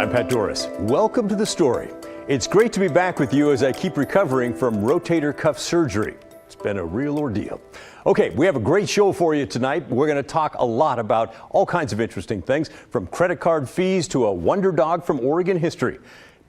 I'm Pat Doris. Welcome to The Story. It's great to be back with you as I keep recovering from rotator cuff surgery. It's been a real ordeal. Okay, we have a great show for you tonight. We're going to talk a lot about all kinds of interesting things, from credit card fees to a wonder dog from Oregon history.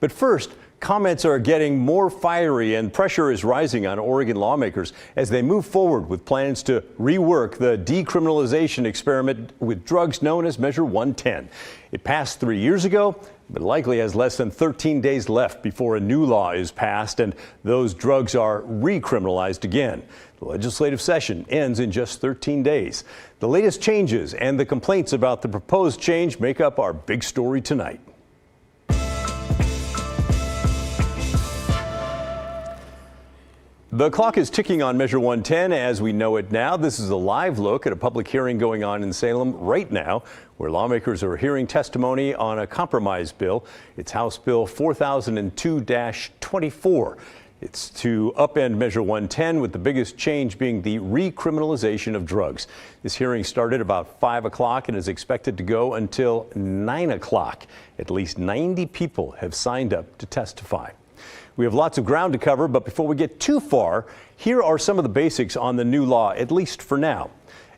But first, comments are getting more fiery and pressure is rising on Oregon lawmakers as they move forward with plans to rework the decriminalization experiment with drugs known as Measure 110. It passed 3 years ago, but likely has less than 13 days left before a new law is passed and those drugs are recriminalized again. The legislative session ends in just 13 days. The latest changes and the complaints about the proposed change make up our big story tonight. The clock is ticking on Measure 110 as we know it now. This is a live look at a public hearing going on in Salem right now, where lawmakers are hearing testimony on a compromise bill. It's House Bill 4002-24. It's to upend Measure 110, with the biggest change being the recriminalization of drugs. This hearing started about 5 o'clock and is expected to go until 9 o'clock. At least 90 people have signed up to testify. We have lots of ground to cover, but before we get too far, here are some of the basics on the new law, at least for now.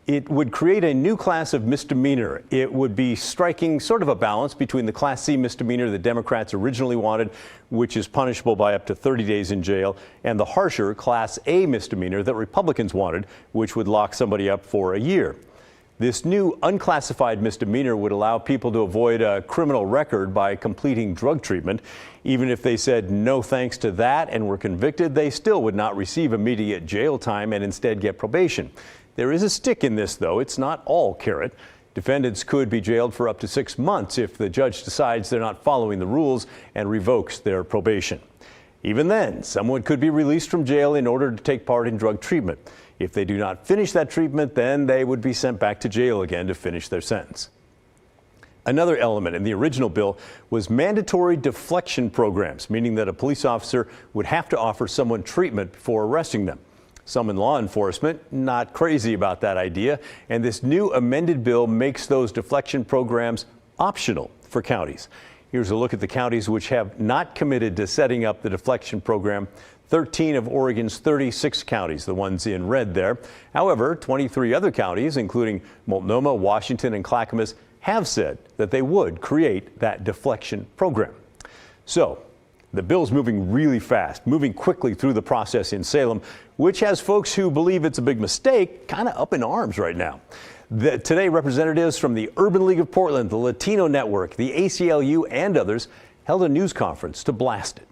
It would create a new class of misdemeanor. It would be striking sort of a balance between the Class C misdemeanor the Democrats originally wanted, which is punishable by up to 30 days in jail, and the harsher Class A misdemeanor that Republicans wanted, which would lock somebody up for a year. This new unclassified misdemeanor would allow people to avoid a criminal record by completing drug treatment. Even if they said no thanks to that and were convicted, they still would not receive immediate jail time and instead get probation. There is a stick in this, though. It's not all carrot. Defendants could be jailed for up to 6 months if the judge decides they're not following the rules and revokes their probation. Even then, someone could be released from jail in order to take part in drug treatment. If they do not finish that treatment, then they would be sent back to jail again to finish their sentence. Another element in the original bill was mandatory deflection programs, meaning that a police officer would have to offer someone treatment before arresting them. Some in law enforcement not crazy about that idea, and this new amended bill makes those deflection programs optional for counties. Here's a look at the counties which have not committed to setting up the deflection program. 13 of Oregon's 36 counties, the ones in red there. However, 23 other counties, including Multnomah, Washington, and Clackamas, have said that they would create that deflection program. So the bill's moving really fast, moving quickly through the process in Salem, which has folks who believe it's a big mistake kind of up in arms right now. Today, representatives from the Urban League of Portland, the Latino Network, the ACLU, and others held a news conference to blast it.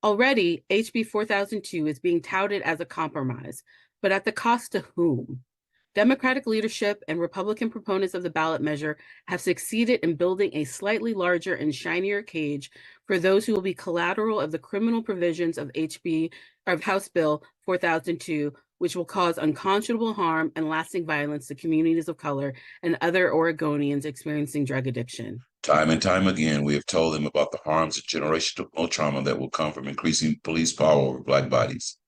Already, HB 4002 is being touted as a compromise, but at the cost to whom? Democratic leadership and Republican proponents of the ballot measure have succeeded in building a slightly larger and shinier cage for those who will be collateral of the criminal provisions of House Bill 4002, which will cause unconscionable harm and lasting violence to communities of color and other Oregonians experiencing drug addiction. Time and time again, we have told them about the harms of generational trauma that will come from increasing police power over Black bodies.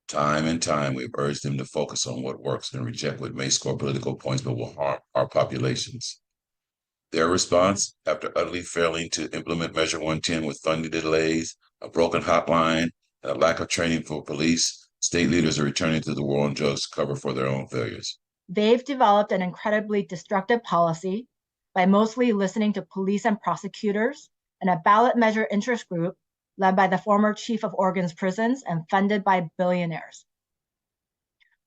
Time and time, we've urged them to focus on what works and reject what may score political points but will harm our populations. Their response, after utterly failing to implement Measure 110 with funding delays, a broken hotline, and a lack of training for police, state leaders are returning to the war on drugs to cover for their own failures. They've developed an incredibly destructive policy by mostly listening to police and prosecutors and a ballot measure interest group led by the former chief of Oregon's prisons and funded by billionaires.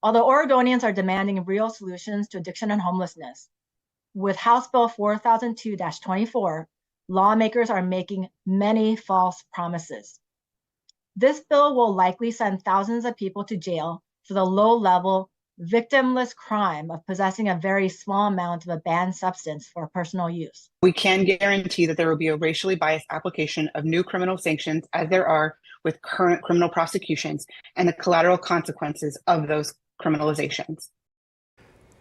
Although Oregonians are demanding real solutions to addiction and homelessness, with House Bill 4002-24, lawmakers are making many false promises. This bill will likely send thousands of people to jail for the low-level, victimless crime of possessing a very small amount of a banned substance for personal use. We can guarantee that there will be a racially biased application of new criminal sanctions, as there are with current criminal prosecutions, and the collateral consequences of those criminalizations.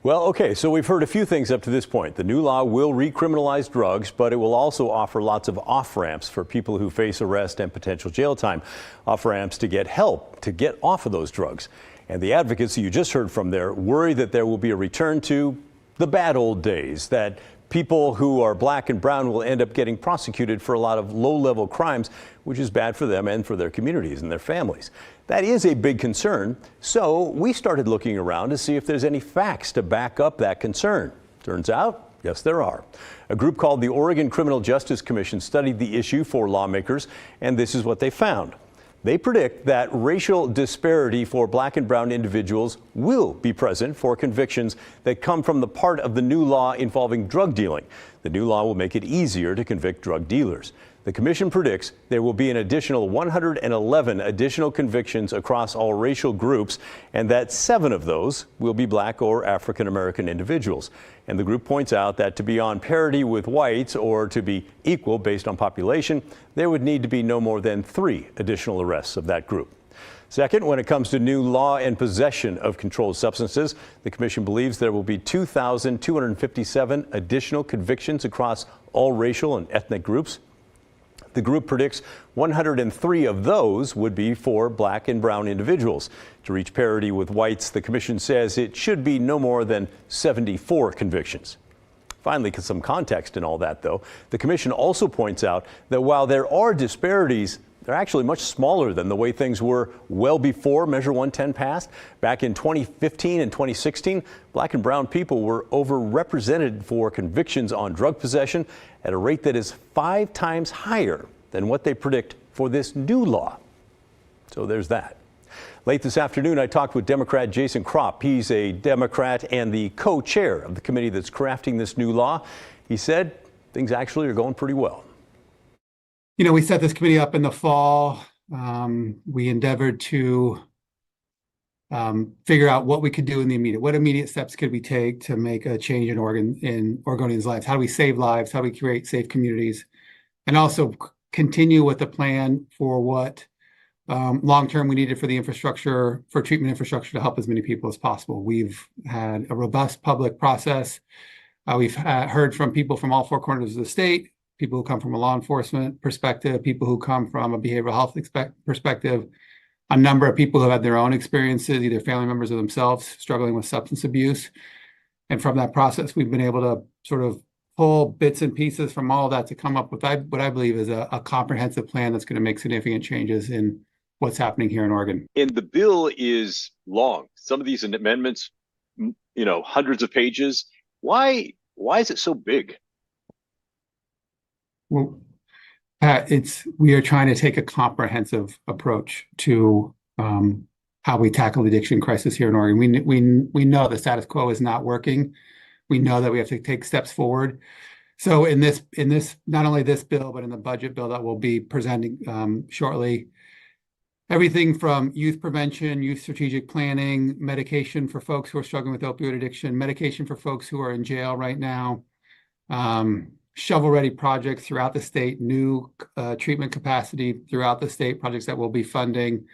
Well, okay, so we've heard a few things up to this point. The new law will recriminalize drugs, but it will also offer lots of off-ramps for people who face arrest and potential jail time. Off-ramps to get help to get off of those drugs. And the advocates you just heard from there worry that there will be a return to the bad old days, that People who are black and brown will end up getting prosecuted for a lot of low-level crimes, which is bad for them and for their communities and their families. That is a big concern, so we started looking around to see if there's any facts to back up that concern. Turns out, yes, there are. A group called the Oregon Criminal Justice Commission studied the issue for lawmakers, and this is what they found. They predict that racial disparity for black and brown individuals will be present for convictions that come from the part of the new law involving drug dealing. The new law will make it easier to convict drug dealers. The commission predicts there will be an additional 111 additional convictions across all racial groups, and that 7 of those will be black or African American individuals. And the group points out that to be on parity with whites or to be equal based on population, there would need to be no more than 3 additional arrests of that group. Second, when it comes to new law and possession of controlled substances, the commission believes there will be 2,257 additional convictions across all racial and ethnic groups. The group predicts 103 of those would be for black and brown individuals. To reach parity with whites, the commission says it should be no more than 74 convictions. Finally, some context in all that, though. The commission also points out that while there are disparities, they're actually much smaller than the way things were well before Measure 110 passed. Back in 2015 and 2016, black and brown people were overrepresented for convictions on drug possession at a rate that is 5 times higher than what they predict for this new law. So there's that. Late this afternoon, I talked with Democrat Jason Kropp. He's a Democrat and the co-chair of the committee that's crafting this new law. He said things actually are going pretty well. You know, we set this committee up in the fall. We endeavored to figure out what we could do in the immediate. What immediate steps could we take to make a change in Oregonians' lives? How do we save lives? How do we create safe communities? And also continue with the plan for what long-term we needed for the infrastructure, for treatment infrastructure to help as many people as possible. We've had a robust public process. We've heard from people from all 4 corners of the state, people who come from a law enforcement perspective, people who come from a behavioral health perspective, a number of people who have had their own experiences, either family members or themselves, struggling with substance abuse. And from that process, we've been able to sort of pull bits and pieces from all of that to come up with what I believe is a comprehensive plan that's going to make significant changes in what's happening here in Oregon. And the bill is long. Some of these amendments, hundreds of pages. Why is it so big? Well, we are trying to take a comprehensive approach to how we tackle the addiction crisis here in Oregon. We know the status quo is not working. We know that we have to take steps forward. So in this, not only this bill, but in the budget bill that we'll be presenting shortly, everything from youth prevention, youth strategic planning, medication for folks who are struggling with opioid addiction, medication for folks who are in jail right now, shovel-ready projects throughout the state, new treatment capacity throughout the state, projects that we'll be funding.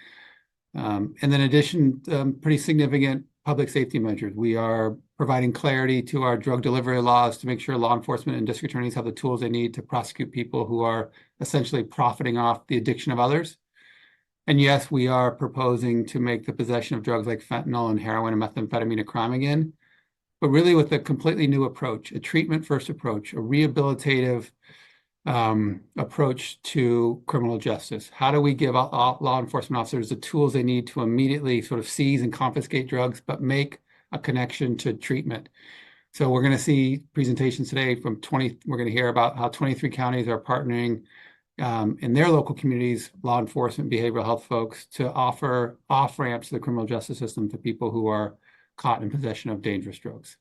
And then in addition, pretty significant public safety measures. We are providing clarity to our drug delivery laws to make sure law enforcement and district attorneys have the tools they need to prosecute people who are essentially profiting off the addiction of others. And yes, we are proposing to make the possession of drugs like fentanyl and heroin and methamphetamine a crime again, but really with a completely new approach, a treatment-first approach, a rehabilitative approach to criminal justice. How do we give law enforcement officers the tools they need to immediately sort of seize and confiscate drugs, but make a connection to treatment? So we're going to see presentations today from we're going to hear about how 23 counties are partnering in their local communities, law enforcement, behavioral health folks, to offer off-ramps to the criminal justice system to people who are caught in possession of dangerous drugs.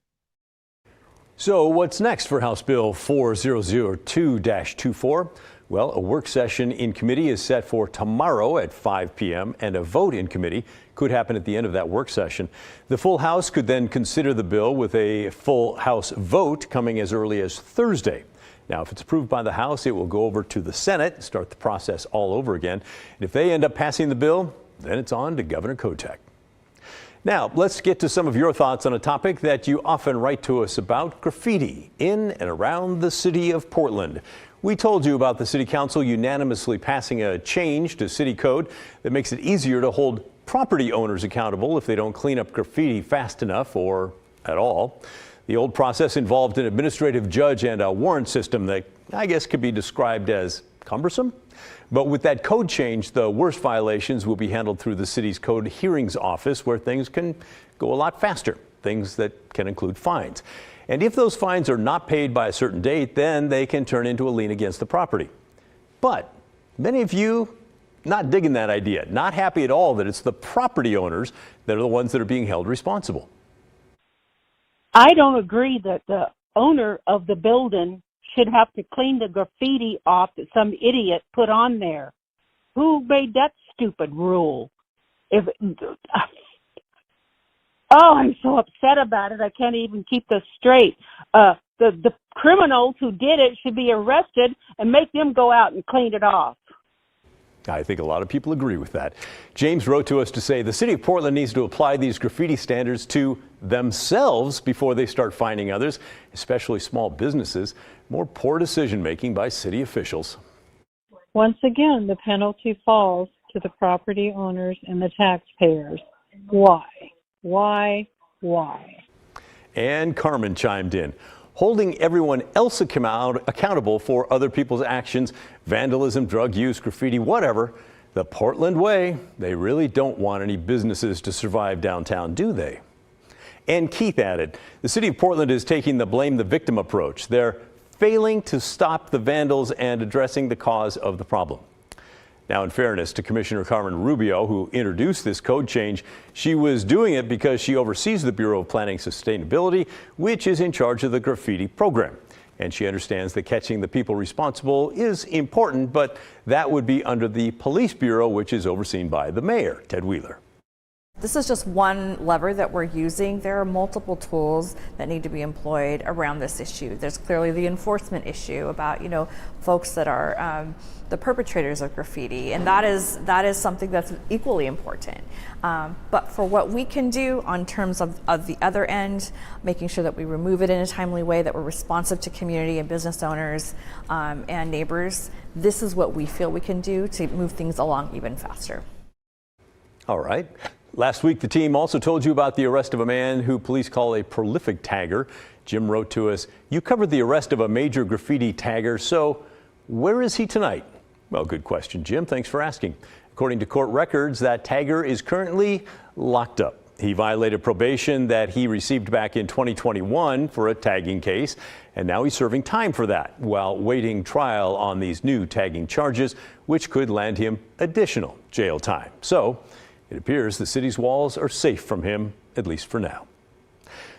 So what's next for House Bill 4002-24? Well, a work session in committee is set for tomorrow at 5 p.m. and a vote in committee could happen at the end of that work session. The full House could then consider the bill with a full House vote coming as early as Thursday. Now, if it's approved by the House, it will go over to the Senate, start the process all over again. And if they end up passing the bill, then it's on to Governor Kotek. Now, let's get to some of your thoughts on a topic that you often write to us about: graffiti in and around the city of Portland. We told you about the City Council unanimously passing a change to city code that makes it easier to hold property owners accountable if they don't clean up graffiti fast enough or at all. The old process involved an administrative judge and a warrant system that I guess could be described as cumbersome. But with that code change, the worst violations will be handled through the city's code hearings office, where things can go a lot faster, things that can include fines. And if those fines are not paid by a certain date, then they can turn into a lien against the property. But many of you not digging that idea, not happy at all that it's the property owners that are the ones that are being held responsible. I don't agree that the owner of the building should have to clean the graffiti off that some idiot put on there. Who made that stupid rule? I'm so upset about it. I can't even keep this straight. The criminals who did it should be arrested and make them go out and clean it off. I think a lot of people agree with that. James wrote to us to say the city of Portland needs to apply these graffiti standards to themselves before they start fining others, especially small businesses. More poor decision making by city officials. Once again, the penalty falls to the property owners and the taxpayers. Why? Why? Why? And Carmen chimed in, holding everyone else accountable for other people's actions, vandalism, drug use, graffiti, whatever. The Portland way. They really don't want any businesses to survive downtown, do they? And Keith added, the city of Portland is taking the blame the victim approach. They're failing to stop the vandals and addressing the cause of the problem. Now, in fairness to Commissioner Carmen Rubio, who introduced this code change, she was doing it because she oversees the Bureau of Planning Sustainability, which is in charge of the graffiti program. And she understands that catching the people responsible is important, but that would be under the Police Bureau, which is overseen by the mayor, Ted Wheeler. This is just one lever that we're using. There are multiple tools that need to be employed around this issue. There's clearly the enforcement issue about, folks that are the perpetrators of graffiti, and that is something that's equally important. But for what we can do on terms of the other end, making sure that we remove it in a timely way, that we're responsive to community and business owners and neighbors, this is what we feel we can do to move things along even faster. All right. Last week, the team also told you about the arrest of a man who police call a prolific tagger. Jim wrote to us, you covered the arrest of a major graffiti tagger, so where is he tonight? Well, good question, Jim. Thanks for asking. According to court records, that tagger is currently locked up. He violated probation that he received back in 2021 for a tagging case, and now he's serving time for that while waiting trial on these new tagging charges, which could land him additional jail time. So it appears the city's walls are safe from him, at least for now.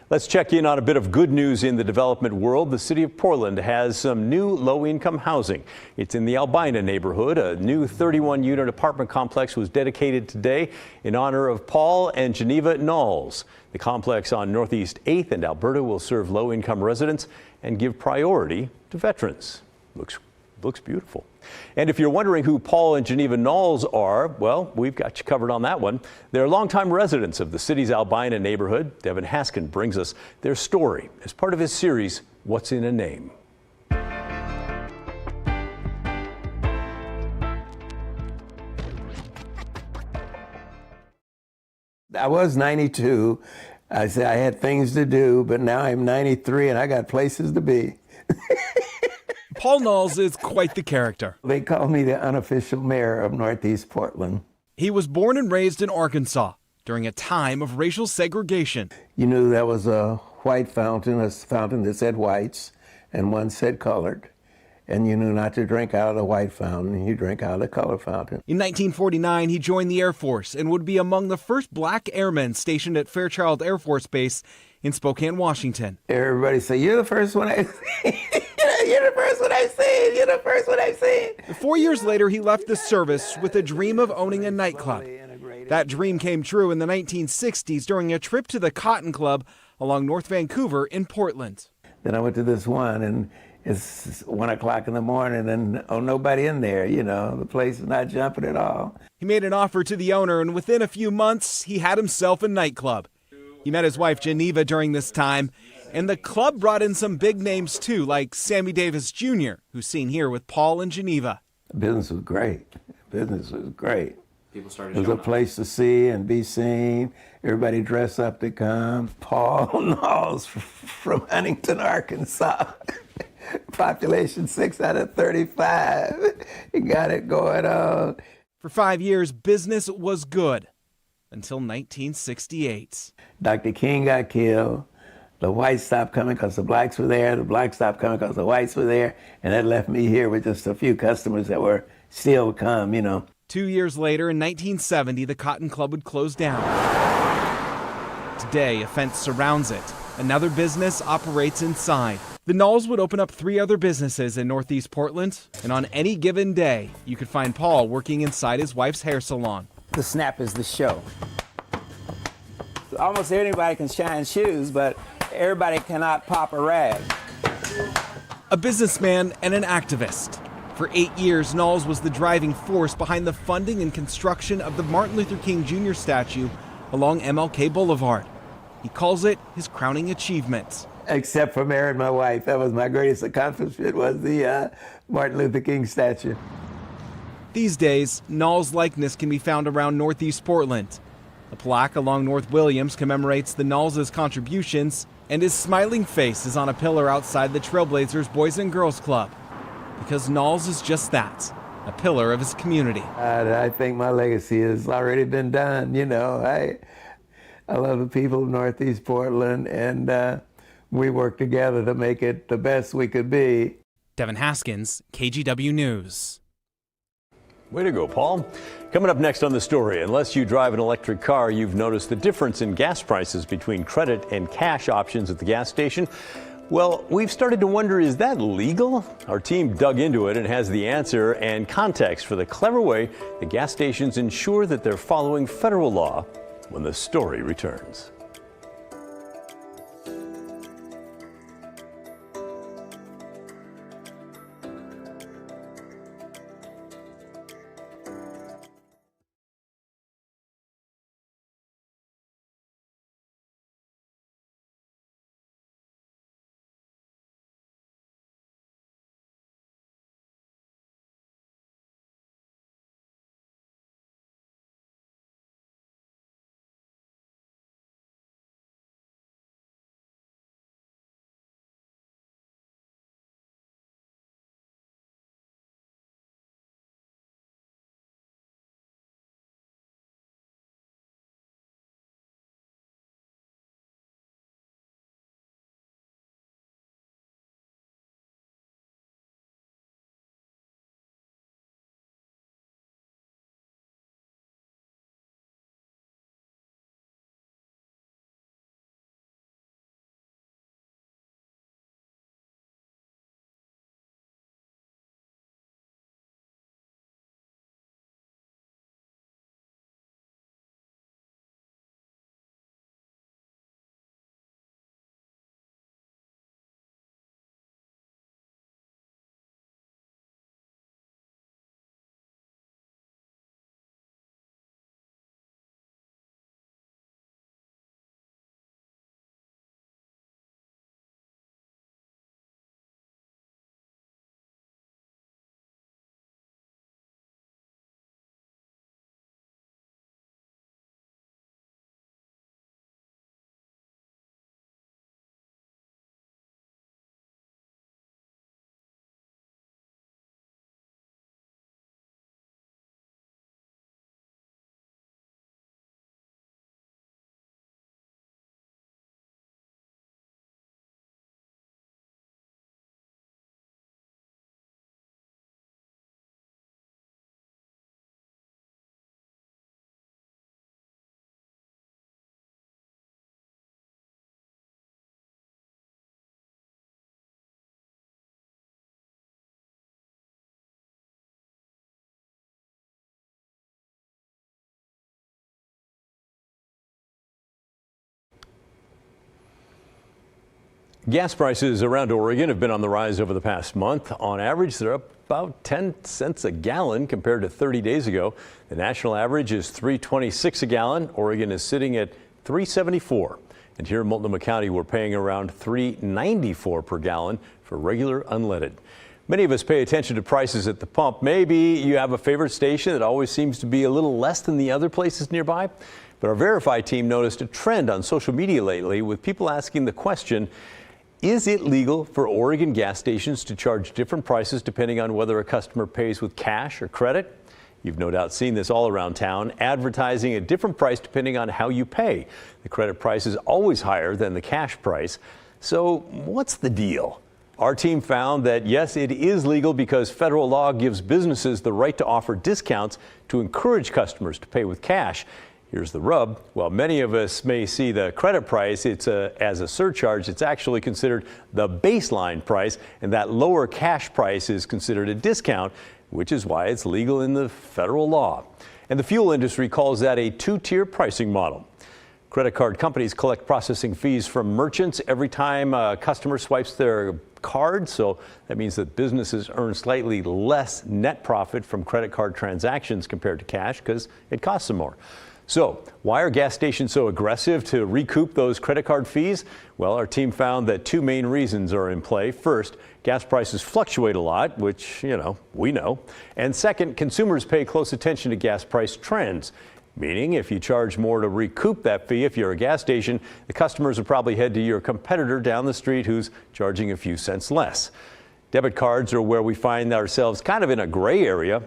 Let's check in on a bit of good news in the development world. The city of Portland has some new low-income housing. It's in the Albina neighborhood. A new 31-unit apartment complex was dedicated today in honor of Paul and Geneva Knauls. The complex on Northeast 8th and Alberta will serve low-income residents and give priority to veterans. Looks beautiful. And if you're wondering who Paul and Geneva Knauls are, well, we've got you covered on that one. They're longtime residents of the city's Albina neighborhood. Devin Haskin brings us their story as part of his series, What's in a Name? I was 92. I said I had things to do, but now I'm 93 and I got places to be. Paul Knauls is quite the character. They call me the unofficial mayor of Northeast Portland. He was born and raised in Arkansas during a time of racial segregation. You knew there was a white fountain, a fountain that said whites, and one said colored. And you knew not to drink out of the white fountain, you drank out of the color fountain. In 1949, he joined the Air Force and would be among the first black airmen stationed at Fairchild Air Force Base in Spokane, Washington. Everybody say, you're the first one I've seen. You're the first one I've seen. You're the first one I've seen. 4 years later, he left the service with a dream of owning a nightclub. That dream came true in the 1960s during a trip to the Cotton Club along North Vancouver in Portland. Then I went to this one, and it's 1 o'clock in the morning, and nobody in there. The place is not jumping at all. He made an offer to the owner, and within a few months, he had himself a nightclub. He met his wife, Geneva, during this time, and the club brought in some big names, too, like Sammy Davis Jr., who's seen here with Paul and Geneva. Business was great. Business was great. People started It was a showing up. place to see and be seen. Everybody dressed up to come. Paul Knauls from Huntington, Arkansas. Population 6 out of 35. You got it going on. For 5 years, business was good until 1968. Dr. King got killed. The whites stopped coming because the blacks were there. The blacks stopped coming because the whites were there. And that left me here with just a few customers that were still come, you know. 2 years later, in 1970, the Cotton Club would close down. Today, a fence surrounds it. Another business operates inside. The Knauls would open up 3 other businesses in Northeast Portland, and on any given day, you could find Paul working inside his wife's hair salon. The snap is the show. Almost anybody can shine shoes, but everybody cannot pop a rag. A businessman and an activist. For 8 years, Knauls was the driving force behind the funding and construction of the Martin Luther King Jr. statue along MLK Boulevard. He calls it his crowning achievement. Except for marrying my wife. That was my greatest accomplishment, was the Martin Luther King statue. These days, Knauls' likeness can be found around Northeast Portland. A plaque along North Williams commemorates the Knauls' contributions, and his smiling face is on a pillar outside the Trailblazers Boys and Girls Club. Because Knauls is just that, a pillar of his community. I think my legacy has already been done. You know, I love the people of Northeast Portland, and we work together to make it the best we could be. Devin Haskins, KGW News. Way to go, Paul. Coming up next on the story, unless you drive an electric car, you've noticed the difference in gas prices between credit and cash options at the gas station. Well, we've started to wonder, is that legal? Our team dug into it and has the answer and context for the clever way the gas stations ensure that they're following federal law when the story returns. Gas prices around Oregon have been on the rise over the past month. On average, they're up about 10 cents a gallon compared to 30 days ago. The national average is $3.26 a gallon. Oregon is sitting at $3.74. And here in Multnomah County, we're paying around $3.94 per gallon for regular unleaded. Many of us pay attention to prices at the pump. Maybe you have a favorite station that always seems to be a little less than the other places nearby. But our Verify team noticed a trend on social media lately with people asking the question, is it legal for Oregon gas stations to charge different prices depending on whether a customer pays with cash or credit? You've no doubt seen this all around town, advertising a different price depending on how you pay. The credit price is always higher than the cash price. So what's the deal? Our team found that, yes, it is legal because federal law gives businesses the right to offer discounts to encourage customers to pay with cash. Here's the rub. While many of us may see the credit price as a surcharge, it's actually considered the baseline price, and that lower cash price is considered a discount, which is why it's legal in the federal law. And the fuel industry calls that a two-tier pricing model. Credit card companies collect processing fees from merchants every time a customer swipes their card, so that means that businesses earn slightly less net profit from credit card transactions compared to cash because it costs them more. So why are gas stations so aggressive to recoup those credit card fees? Well, our team found that two main reasons are in play. First, gas prices fluctuate a lot, which, we know. And second, consumers pay close attention to gas price trends. Meaning, if you charge more to recoup that fee, if you're a gas station, the customers will probably head to your competitor down the street who's charging a few cents less. Debit cards are where we find ourselves kind of in a gray area.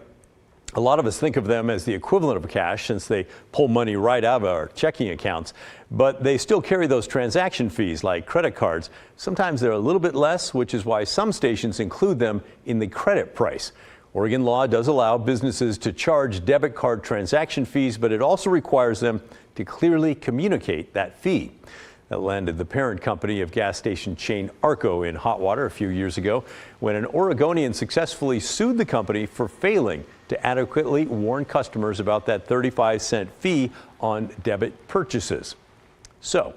A lot of us think of them as the equivalent of cash since they pull money right out of our checking accounts, but they still carry those transaction fees like credit cards. Sometimes they're a little bit less, which is why some stations include them in the credit price. Oregon law does allow businesses to charge debit card transaction fees, but it also requires them to clearly communicate that fee. That landed the parent company of gas station chain Arco in hot water a few years ago when an Oregonian successfully sued the company for failing to adequately warn customers about that 35-cent fee on debit purchases. So,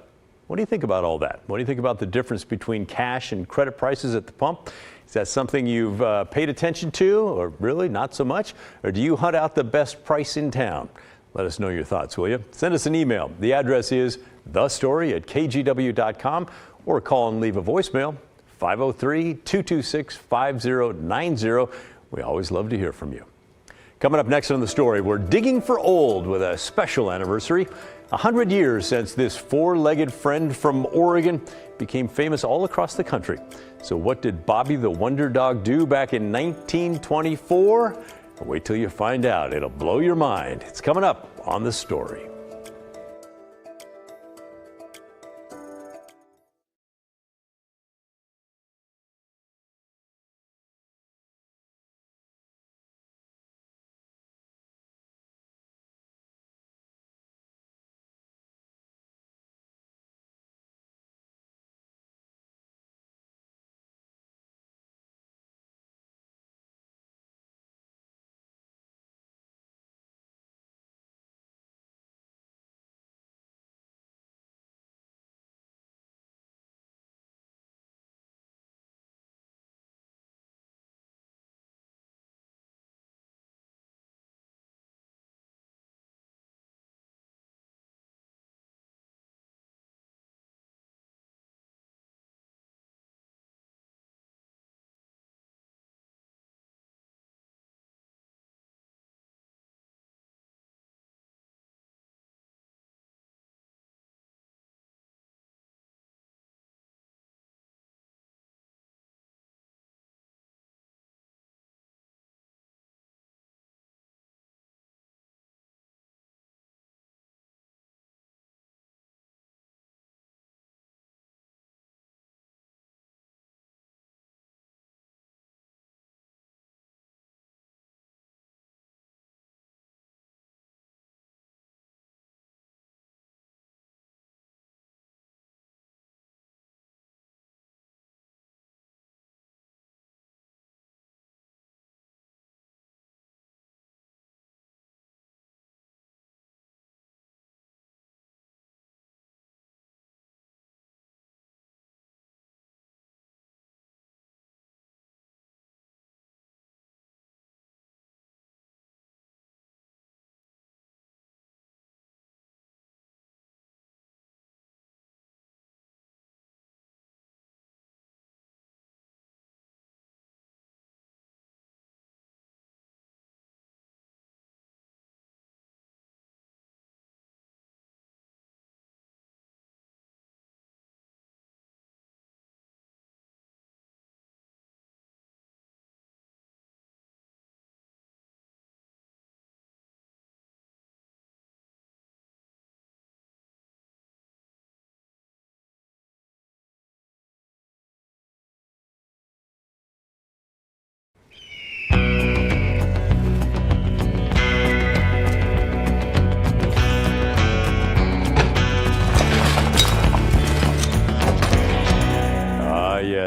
what do you think about all that? What do you think about the difference between cash and credit prices at the pump? Is that something you've paid attention to, or really not so much? Or do you hunt out the best price in town? Let us know your thoughts, will you? Send us an email. The address is thestory@kgw.com, or call and leave a voicemail, 503-226-5090. We always love to hear from you. Coming up next on The Story, we're digging for old with a special anniversary. 100 years since this four-legged friend from Oregon became famous all across the country. So what did Bobbie the Wonder Dog do back in 1924? Wait till you find out. It'll blow your mind. It's coming up on The Story.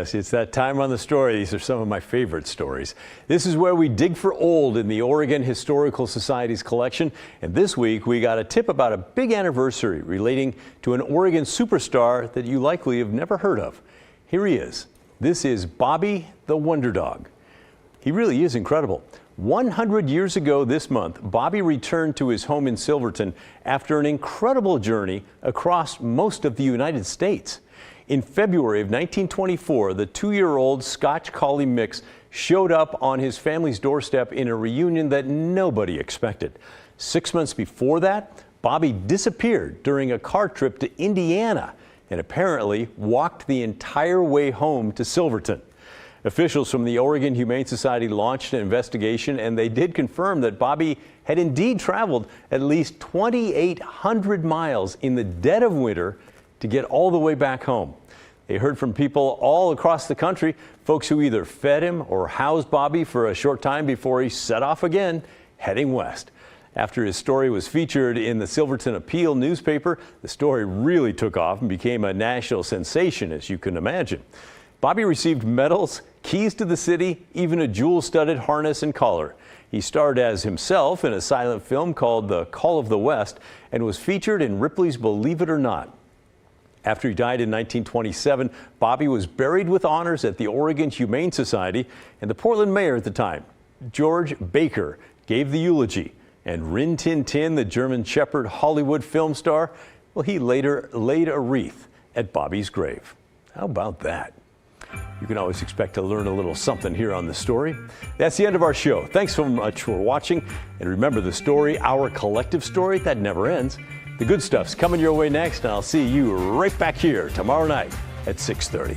Yes, it's that time on the story. These are some of my favorite stories. This is where we dig for old in the Oregon Historical Society's collection. And this week we got a tip about a big anniversary relating to an Oregon superstar that you likely have never heard of. Here he is. This is Bobbie the Wonder Dog. He really is incredible. 100 years ago this month, Bobbie returned to his home in Silverton after an incredible journey across most of the United States. In February of 1924, the 2-year-old Scotch Collie mix showed up on his family's doorstep in a reunion that nobody expected. 6 months before that, Bobbie disappeared during a car trip to Indiana and apparently walked the entire way home to Silverton. Officials from the Oregon Humane Society launched an investigation, and they did confirm that Bobbie had indeed traveled at least 2,800 miles in the dead of winter to get all the way back home. They heard from people all across the country, folks who either fed him or housed Bobbie for a short time before he set off again, heading west. After his story was featured in the Silverton Appeal newspaper, the story really took off and became a national sensation, as you can imagine. Bobbie received medals, keys to the city, even a jewel-studded harness and collar. He starred as himself in a silent film called The Call of the West and was featured in Ripley's Believe It or Not. After he died in 1927, Bobbie was buried with honors at the Oregon Humane Society, and the Portland mayor at the time, George Baker, gave the eulogy. And Rin Tin Tin, the German Shepherd Hollywood film star, well, he later laid a wreath at Bobbie's grave. How about that? You can always expect to learn a little something here on The Story. That's the end of our show. Thanks so much for watching. And remember, the story, our collective story, that never ends. The good stuff's coming your way next, and I'll see you right back here tomorrow night at 6:30.